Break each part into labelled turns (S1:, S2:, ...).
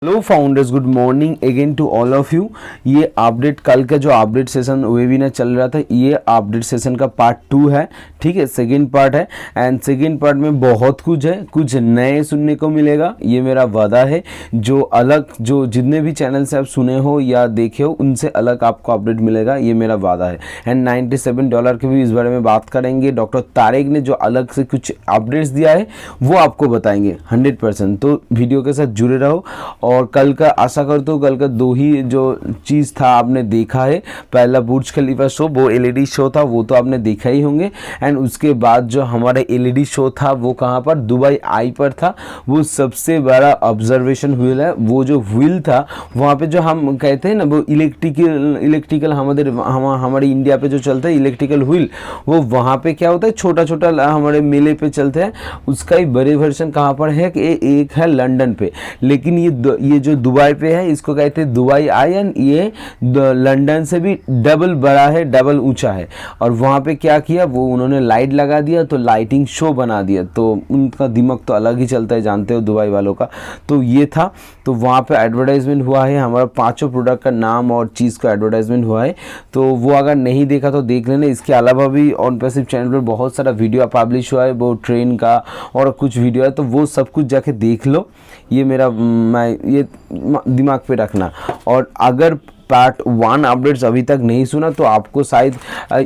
S1: Hello founders, good morning again to all of you. ये update कल का जो अपडेट सेशन वेबिनार चल रहा था, ये अपडेट सेशन का पार्ट 2 है। ठीक है, सेकेंड पार्ट है एंड सेकेंड पार्ट में बहुत कुछ है, कुछ नए सुनने को मिलेगा, ये मेरा वादा है। जो अलग, जो जितने भी चैनल से आप सुने हो या देखे हो, उनसे अलग आपको अपडेट मिलेगा, ये मेरा वादा है। एंड $97 के भी इस बारे में बात करेंगे। डॉक्टर तारेक ने जो अलग से कुछ अपडेट्स दिया है वो आपको बताएंगे 100%। तो वीडियो के साथ जुड़े रहो। और कल का आशा करता हूँ, कल का दो ही जो चीज़ था आपने देखा है। पहला बुर्ज खलीफा शो, वो एलईडी शो था, वो तो आपने देखा ही होंगे। एंड उसके बाद जो हमारा एलईडी शो था वो कहाँ पर, दुबई आई पर था। वो सबसे बड़ा ऑब्जर्वेशन व्हील है। वो जो व्हील था वहाँ पे जो हम कहते हैं ना, वो इलेक्ट्रिकल हमारे इंडिया पे जो चलता है इलेक्ट्रिकल व्हील, वो वहाँ पे क्या होता है, छोटा छोटा हमारे मेले पे चलते हैं। उसका ही बड़े वर्जन कहाँ पर है कि एक है लंदन पे, लेकिन ये जो दुबई पे है इसको कहते हैं दुबई आई। एंड ये लंदन से भी डबल बड़ा है, डबल ऊंचा है। और वहाँ पे क्या किया, वो उन्होंने लाइट लगा दिया, तो लाइटिंग शो बना दिया। तो उनका दिमाग तो अलग ही चलता है, जानते हो दुबई वालों का। तो ये था, तो वहाँ पे एडवर्टाइजमेंट हुआ है, हमारा 5 प्रोडक्ट का नाम और चीज़ का एडवर्टाइजमेंट हुआ है। तो वो अगर नहीं देखा तो देख लेना। इसके अलावा भी ऑन पैसिव चैनल पर बहुत सारा वीडियो पब्लिश हुआ है, वो ट्रेन का और कुछ वीडियो है, तो वो सब कुछ जाके देख लो। ये मेरा ये दिमाग पे रखना। और अगर पार्ट 1 अपडेट्स अभी तक नहीं सुना तो आपको शायद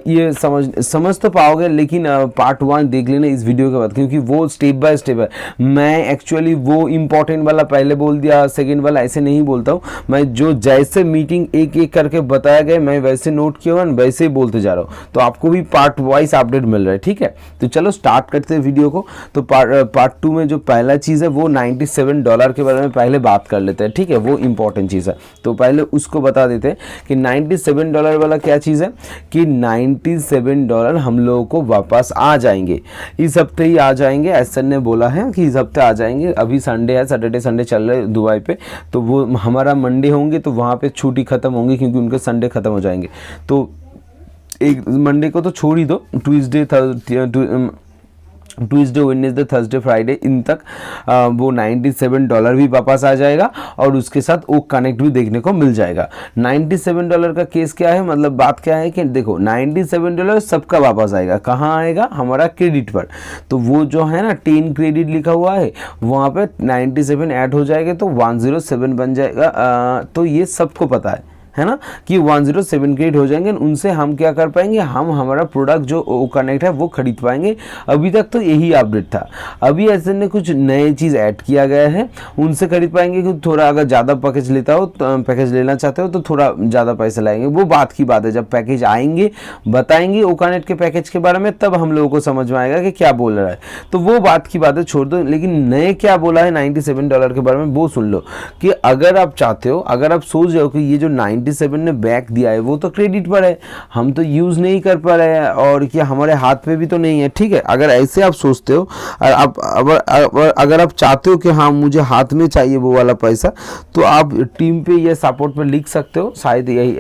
S1: ये समझ तो पाओगे, लेकिन पार्ट 1 देख लेना इस वीडियो के बाद, क्योंकि वो स्टेप बाय स्टेप है। मैं एक्चुअली वो इम्पोर्टेंट वाला पहले बोल दिया, सेकंड वाला ऐसे नहीं बोलता हूँ मैं। जो जैसे मीटिंग एक एक करके बताया गया, मैं वैसे नोट किया हुआ, वैसे ही बोलते जा रहा हूँ। तो आपको भी पार्ट वाइज अपडेट मिल रहा है। ठीक है, तो चलो स्टार्ट करते हैं वीडियो को। तो पार्ट 2 में जो पहला चीज़ है वो $97 के बारे में पहले बात कर लेते हैं। ठीक है, वो इंपॉर्टेंट चीज़ है, तो पहले उसको बता देते हैं कि $97 वाला क्या चीज़ है कि $97 हम लोगों को वापस आ जाएंगे। इस हफ्ते ही आ जाएंगे, एसर ने बोला है कि इस हफ्ते आ जाएंगे। अभी संडे है, सैटरडे संडे चल रहे दुबई पे, तो वो हमारा मंडे होंगे, तो वहाँ पे छुट्टी खत्म होंगी क्योंकि उनके संडे खत्म हो जाएंगे। तो एक मंडे को तो छोड़ ही दो, ट्यूसडे वेडनेसडे थर्सडे फ्राइडे इन तक वो $97 भी वापस आ जाएगा। और उसके साथ वो कनेक्ट भी देखने को मिल जाएगा। $97 का केस क्या है, मतलब बात क्या है कि देखो $97 सबका वापस आएगा। कहाँ आएगा, हमारा क्रेडिट पर। तो वो जो है ना 10 क्रेडिट लिखा हुआ है, वहाँ पे 97 ऐड हो जाएगा तो 107 बन जाएगा। तो ये सबको पता है ना कि 107 क्रेडिट हो जाएंगे। उनसे हम क्या कर पाएंगे, हम हमारा प्रोडक्ट जो कनेक्ट है वो खरीद पाएंगे। अभी तक तो यही अपडेट था। अभी ऐसे ने कुछ नए चीज़ ऐड किया गया है, उनसे खरीद पाएंगे। कि थोड़ा अगर ज़्यादा पैकेज लेता हो, तो पैकेज लेना चाहते हो तो थोड़ा ज़्यादा पैसे लाएंगे। वो बात की बात है, जब पैकेज आएंगे बताएंगे ओ कनेक्ट के पैकेज के बारे में, तब हम लोगों को समझ में आएगा कि क्या बोल रहा है। तो वो बात की बात है, छोड़ दो। लेकिन नए क्या बोला है $97 के बारे में वो सुन लो। कि अगर आप चाहते हो, अगर आप सोच रहे हो कि ये जो 97 ने बैक दिया है वो तो क्रेडिट पर है, हम तो यूज़ नहीं कर पा रहे हैं, और क्या हमारे हाथ पे भी तो नहीं है। ठीक है, अगर ऐसे आप सोचते हो, अगर आप चाहते हो कि हाँ मुझे हाथ में चाहिए वो वाला पैसा, तो आप टीम पे या सपोर्ट पे लिख सकते हो शायद यही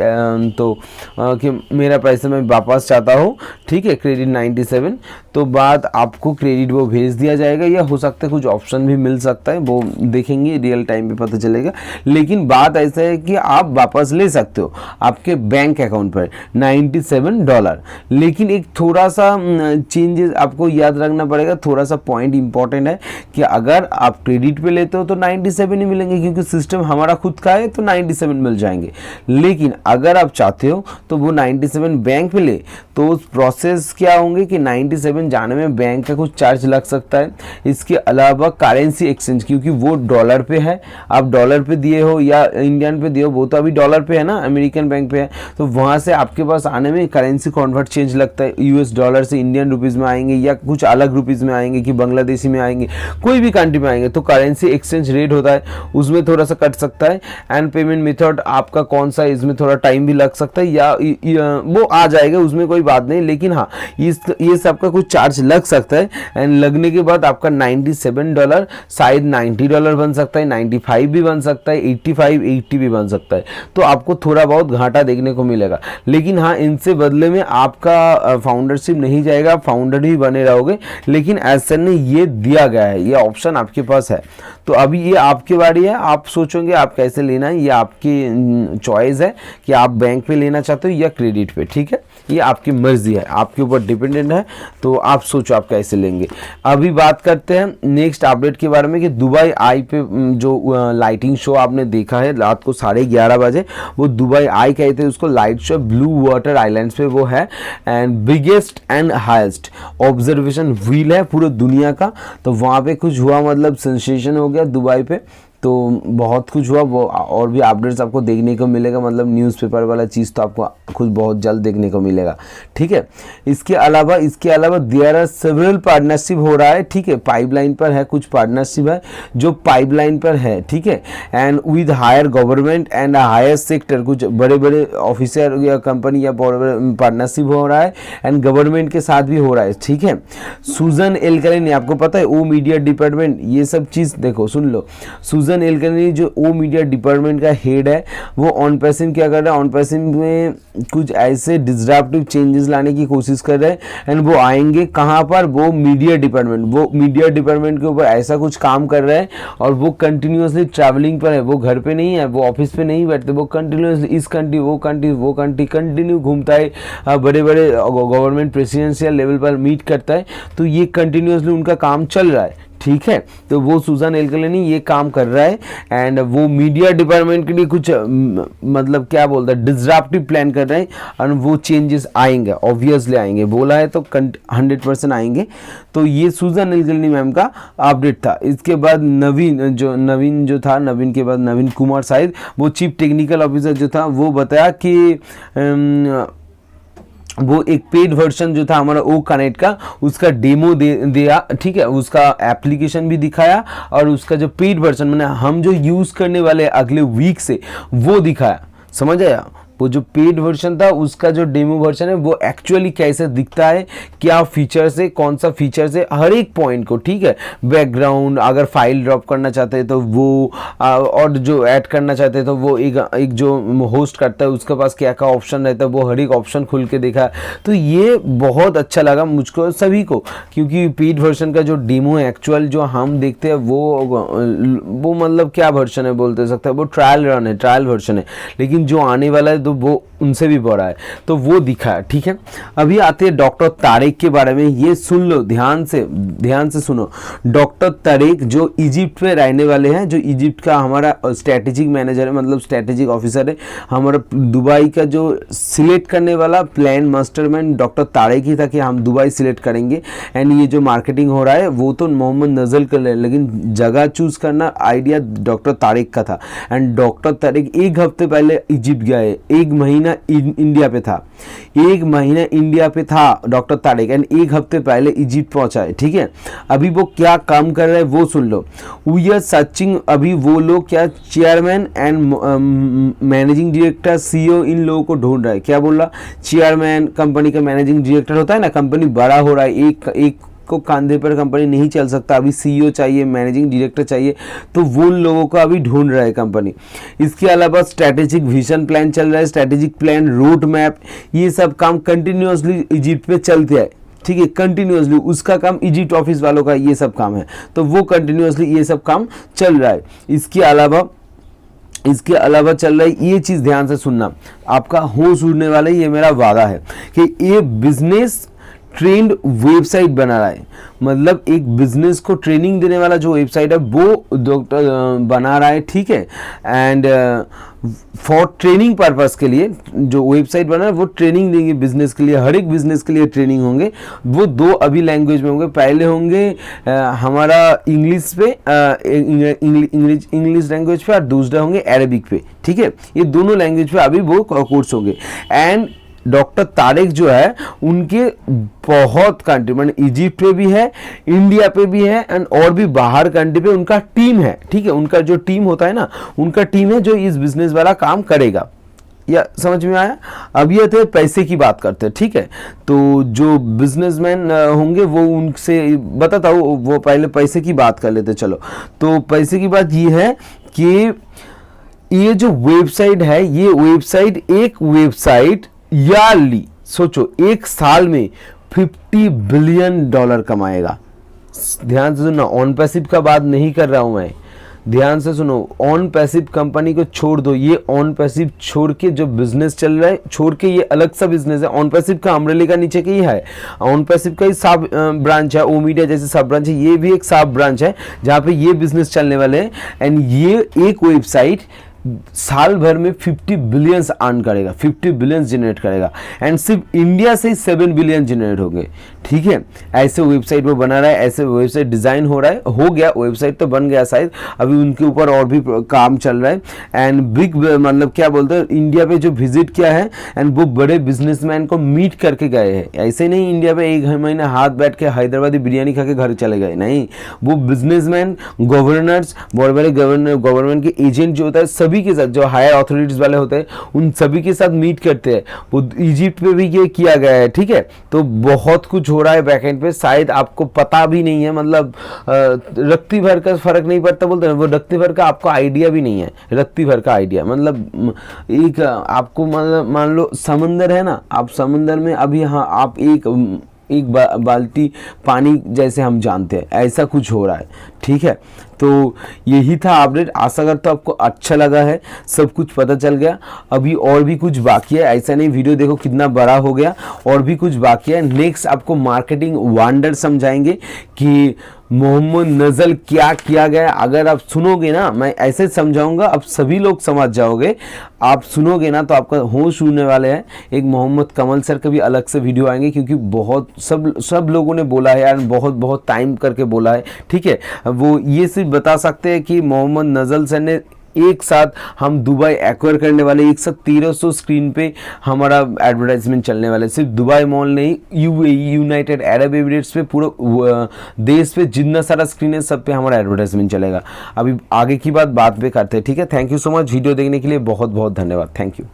S1: कि मेरा पैसा मैं वापस चाहता हूँ। ठीक है, क्रेडिट 97, तो बाद आपको क्रेडिट वो भेज दिया जाएगा, या हो सकता है कुछ ऑप्शन भी मिल सकता है, वो देखेंगे रियल टाइम पे पता चलेगा। लेकिन बात ऐसा है कि आप वापस ले सकते हो आपके बैंक अकाउंट पर $97। लेकिन एक थोड़ा सा चेंजेस आपको याद रखना पड़ेगा, थोड़ा सा पॉइंट इंपॉर्टेंट है कि अगर आप क्रेडिट पे लेते हो तो 97 ही मिलेंगे, क्योंकि सिस्टम हमारा खुद का है, तो 97 मिल जाएंगे। लेकिन अगर आप चाहते हो तो वो 97 बैंक पे ले, तो प्रोसेस क्या होंगे कि 97 जाने में बैंक का कुछ चार्ज लग सकता है। इसके अलावा करेंसी एक्सचेंज, क्योंकि वो डॉलर पे है, आप डॉलर पे दिए हो या इंडियन पे दिए हो, वो तो अभी डॉलर पे है ना, अमेरिकन बैंक पे है, तो वहाँ से आपके पास आने में करेंसी कन्वर्ट चेंज लगता है। यूएस डॉलर से इंडियन रुपीज़ में आएंगे, या कुछ अलग रुपीज़ में आएंगे कि बांग्लादेशी में आएंगे, कोई भी कंट्री में आएंगे, तो करेंसी एक्सचेंज रेट होता है, उसमें थोड़ा सा कट सकता है। एंड पेमेंट मेथड आपका कौन सा, इसमें थोड़ा टाइम भी लग सकता है, या वो आ जाएगा, उसमें कोई बात नहीं, लेकिन हाँ ये सबका कुछ चार्ज लग सकता है। एंड लगने के बाद आपका $97 शायद $90 बन सकता है, 95 भी बन सकता है, 85 80 भी बन सकता है। तो आपको थोड़ा बहुत घाटा देखने को मिलेगा, लेकिन हाँ इनसे बदले में आपका फाउंडरशिप नहीं जाएगा, फाउंडर ही बने रहोगे। लेकिन एसएन ने ये दिया गया है, ये ऑप्शन आपके पास है। तो अभी ये आपकी बारी है, आप सोचोगे आप कैसे लेना है, ये आपकी चॉइस है कि आप बैंक पे लेना चाहते हो या क्रेडिट पे, ठीक है, ये आपकी मर्जी है, आपके ऊपर डिपेंडेंट है। तो आप सोचो आप कैसे लेंगे। अभी बात करते हैं नेक्स्ट अपडेट के बारे में कि दुबई आई पे जो लाइटिंग शो आपने देखा है रात को 11:30 बजे, वो दुबई आई कहते हैं उसको, light show blue water islands पे वो है। And biggest and highest observation wheel है पूरे दुनिया का। तो वहाँ पे कुछ हुआ, मतलब सेंसेशन हो गया दुबई पे, तो बहुत कुछ हुआ। वो और भी अपडेट्स आपको देखने को मिलेगा, मतलब न्यूज़पेपर वाला चीज़ तो आपको कुछ बहुत जल्द देखने को मिलेगा, ठीक है। इसके अलावा देयर आर सेवरल पार्टनरशिप हो रहा है, ठीक है, पाइपलाइन पर है, कुछ पार्टनरशिप है जो पाइपलाइन पर है, ठीक है। And with higher government and higher sector, कुछ बड़े बड़े ऑफिसर या कंपनी या पार्टनरशिप हो रहा है एंड गवर्नमेंट के साथ भी हो रहा है, ठीक है। सुजन एलकलिनी, आपको पता है ओ मीडिया डिपार्टमेंट, ये सब चीज़ देखो सुन लो। सुजन एलकलिनी जो ओ मीडिया डिपार्टमेंट का हेड है, वो ऑन पैसिव क्या कर रहा है, ऑन पैसिव में कुछ ऐसे डिसरप्टिव चेंजेस लाने की कोशिश कर रहे हैं। एंड वो आएंगे कहाँ पर, वो मीडिया डिपार्टमेंट के ऊपर ऐसा कुछ काम कर रहे हैं। और वो कंटिन्यूसली ट्रैवलिंग पर है, वो घर पे नहीं है, वो ऑफिस पे नहीं बैठते, वो कंटिन्यूसली इस कंट्री वो कंट्री कंटिन्यू घूमता है, बड़े बड़े गवर्नमेंट प्रेसिडेंशियल लेवल पर मीट करता है। तो ये कंटिन्यूसली उनका काम चल रहा है, ठीक है। तो वो सुजन एलकलिनी ये काम कर रहा है एंड वो मीडिया डिपार्टमेंट के लिए कुछ मतलब क्या बोलता है, डिसरप्टिव प्लान कर रहे हैं। और वो चेंजेस आएंगे, ऑब्वियसली आएंगे, बोला है तो 100% आएंगे। तो ये सुजन एलकलिनी मैम का अपडेट था। इसके बाद नवीन के बाद नवीन कुमार शायद, वो चीफ टेक्निकल ऑफिसर जो था, वो बताया कि वो एक पेड वर्जन जो था हमारा ओ कनेक्ट का, उसका डेमो दिया, ठीक है, उसका एप्लीकेशन भी दिखाया और उसका जो पेड वर्जन मैंने हम जो यूज़ करने वाले अगले वीक से वो दिखाया, समझ आया। वो जो पेड वर्जन था उसका जो डेमो वर्जन है वो एक्चुअली कैसे दिखता है, क्या फीचर्स है, कौन सा फीचर्स है, हर एक पॉइंट को, ठीक है। बैकग्राउंड अगर फाइल ड्रॉप करना चाहते हैं तो वो, और जो ऐड करना चाहते हैं तो वो एक जो होस्ट करता है उसके पास क्या क्या ऑप्शन रहता है, वो हर एक ऑप्शन खुल के देखा। तो ये बहुत अच्छा लगा मुझको, सभी को, क्योंकि पेड वर्जन का जो डेमो है एक्चुअल जो हम देखते हैं वो मतलब क्या वर्जन है बोलते सकते हैं, वो ट्रायल वर्जन है। लेकिन जो आने वाला है तो वो उनसे भी बड़ा है, तो वो दिखा है, ठीक है। अभी आते हैं डॉक्टर तारेक के बारे में, ये सुन लो ध्यान से सुनो। डॉक्टर तारेक जो इजिप्ट में रहने वाले हैं, जो इजिप्ट का हमारा स्ट्रेटेजिक मैनेजर है, मतलब स्ट्रेटेजिक ऑफिसर है। हमारा दुबई का जो सिलेक्ट करने वाला प्लान मास्टरमाइंड डॉक्टर तारेक ही था कि हम दुबई सिलेक्ट करेंगे। एंड ये जो मार्केटिंग हो रहा है वो तो मोहम्मद नजल कर रहे हैं, लेकिन जगह चूज करना आइडिया डॉक्टर तारेक का था। एंड डॉक्टर तारेक एक हफ्ते पहले इजिप्ट गए, एक महीना इंडिया पे था डॉक्टर तारेक, एंड एक हफ्ते पहले इजिप्ट पहुंचा है, ठीक है। अभी वो क्या काम कर रहे हैं वो सुन लो। वी आर सर्चिंग, अभी वो लोग क्या chairman and managing director CEO इन लोगों को ढूंढ रहा है। क्या बोल रहा, चेयरमैन कंपनी का मैनेजिंग डायरेक्टर होता है ना, कंपनी बड़ा हो रहा है, एक को कंधे पर कंपनी नहीं चल सकता, अभी CEO चाहिए, मैनेजिंग डायरेक्टर चाहिए, तो वो लोगों को अभी ढूंढ रहा है कंपनी। इसके अलावा स्ट्रैटेजिक विजन प्लान चल रहा है, स्ट्रैटेजिक प्लान, रोड मैप, ये सब काम कंटिन्यूअसली इजिप्ट पे चलते हैं, ठीक है, कंटिन्यूअसली उसका काम इजिप्ट ऑफिस वालों का ये सब काम है, तो वो कंटिन्यूअसली ये सब काम चल रहा है। इसके अलावा चल रहा है, ये चीज़ ध्यान से सुनना, आपका होश उड़ने वाला, ये मेरा वादा है कि ये बिजनेस ट्रेंड वेबसाइट बना रहा है, मतलब एक बिजनेस को ट्रेनिंग देने वाला जो वेबसाइट है वो डॉक्टर बना रहा है, ठीक है। एंड फॉर ट्रेनिंग पर्पस के लिए जो वेबसाइट बना है वो ट्रेनिंग देंगे बिजनेस के लिए, हर एक बिजनेस के लिए ट्रेनिंग होंगे। वो 2 अभी लैंग्वेज में होंगे, पहले होंगे हमारा इंग्लिश पे, इंग्लिश लैंग्वेज पे, और दूसरा होंगे अरेबिक पे, ठीक है। ये दोनों लैंग्वेज पे अभी वो कोर्स होंगे। एंड डॉक्टर तारेक जो है उनके बहुत कंट्री, मतलब इजिप्ट पे भी है, इंडिया पे भी है, एंड और भी बाहर कंट्री पे उनका टीम है, ठीक है। उनका जो टीम होता है ना, उनका टीम है जो इस बिजनेस वाला काम करेगा, या समझ में आया? अब ये थे पैसे की बात करते हैं, ठीक है। तो जो बिजनेसमैन होंगे वो उनसे बताता हूँ, वो पहले पैसे की बात कर लेते। चलो, तो पैसे की बात ये है कि ये जो वेबसाइट है, ये वेबसाइट एक वेबसाइट ईयरली, सोचो एक साल में $50 बिलियन कमाएगा। ध्यान से सुनना, ऑन पैसिव का बात नहीं कर रहा हूं मैं, ध्यान से सुनो। ऑन पैसिव कंपनी को छोड़ दो, ये ऑन पैसिव छोड़ के जो बिजनेस चल रहा है, छोड़ के ये अलग सा बिजनेस है। ऑन पैसिव का अम्ब्रेला का नीचे का ही है, ऑन पैसिव का ही सब ब्रांच है, ओ मीडिया जैसे सब ब्रांच है, ये भी एक सब ब्रांच है जहाँ पे ये बिजनेस चलने वाले हैं। एंड ये एक वेबसाइट साल भर में 50 बिलियंस अर्न करेगा, 50 बिलियंस जनरेट करेगा। एंड सिर्फ इंडिया से ही 7 बिलियन जनरेट होंगे, ठीक है। ऐसे वेबसाइट वो बना रहा है, ऐसे वेबसाइट डिज़ाइन हो रहा है, हो गया, वेबसाइट तो बन गया शायद, अभी उनके ऊपर और भी काम चल रहा है। एंड बिग मतलब क्या बोलते हैं, इंडिया पे जो विजिट किया है एंड वो बड़े बिजनेसमैन को मीट करके गए हैं। ऐसे नहीं इंडिया पे एक महीना हाथ बैठ के हैदराबादी बिरयानी खा के घर चले गए, नहीं। वो बिजनेसमैन, गवर्नर्स, बड़े बड़े गवर्नमेंट के एजेंट जो होता है, सभी के साथ, जो हायर अथॉरिटीज वाले होते हैं, उन सभी के साथ मीट करते हैं। वो इजिप्ट पे भी ये किया गया है, ठीक है। तो बहुत कुछ हो रहा है बैकएंड पे, शायद आपको पता भी नहीं है, मतलब रत्ती भर का फर्क नहीं पड़ता बोलते हैं, वो रत्ती भर का आपको आइडिया भी नहीं है। रत्ती भर का आइडिया मतलब एक आपको मतलब मान लो समंदर है ना, आप समंदर में अभी, हाँ, आप एक बाल्टी पानी जैसे हम जानते हैं, ऐसा कुछ हो रहा है, ठीक है। तो यही था अपडेट, आशा करता हूँ आपको अच्छा लगा है, सब कुछ पता चल गया। अभी और भी कुछ बाकी है, ऐसा नहीं वीडियो देखो कितना बड़ा हो गया, और भी कुछ बाकी है। नेक्स्ट आपको मार्केटिंग वंडर समझाएंगे कि मोहम्मद नजल क्या किया गया। अगर आप सुनोगे ना, मैं ऐसे समझाऊंगा, आप सभी लोग समझ जाओगे। आप सुनोगे ना तो आपका होश उड़ने वाले हैं। एक मोहम्मद कमल सर का भी अलग से वीडियो आएंगे, क्योंकि बहुत सब लोगों ने बोला है यार, बहुत टाइम करके बोला है, ठीक है। वो ये सिर्फ बता सकते हैं कि मोहम्मद नजल सर ने एक साथ हम दुबई एक्वायर करने वाले, एक साथ 1300 स्क्रीन पे हमारा एडवर्टाइजमेंट चलने वाला है। सिर्फ दुबई मॉल नहीं, यूनाइटेड अरब एमिरेट्स पे, पूरा देश पे जितना सारा स्क्रीन है सब पे हमारा एडवर्टाइजमेंट चलेगा। अभी आगे की बात पे करते हैं, ठीक है। Thank you so much video देखने के लिए, बहुत बहुत धन्यवाद, थैंक यू।